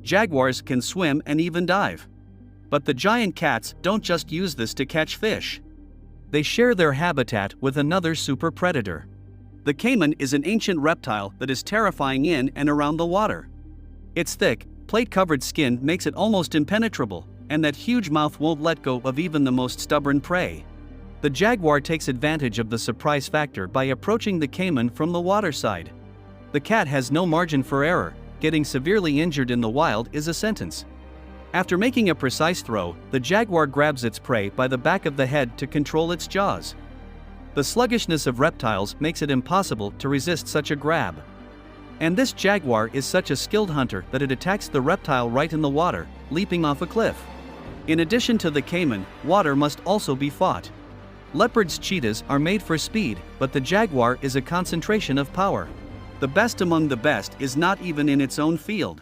Jaguars can swim and even dive. But the giant cats don't just use this to catch fish. They share their habitat with another super predator. The caiman is an ancient reptile that is terrifying in and around the water. Its thick, plate-covered skin makes it almost impenetrable, and that huge mouth won't let go of even the most stubborn prey. The jaguar takes advantage of the surprise factor by approaching the caiman from the water side. The cat has no margin for error. Getting severely injured in the wild is a sentence. After making a precise throw, the jaguar grabs its prey by the back of the head to control its jaws. The sluggishness of reptiles makes it impossible to resist such a grab. And this jaguar is such a skilled hunter that it attacks the reptile right in the water, leaping off a cliff. In addition to the caiman, water must also be fought. Leopards' cheetahs are made for speed, but the jaguar is a concentration of power. The best among the best is not even in its own field.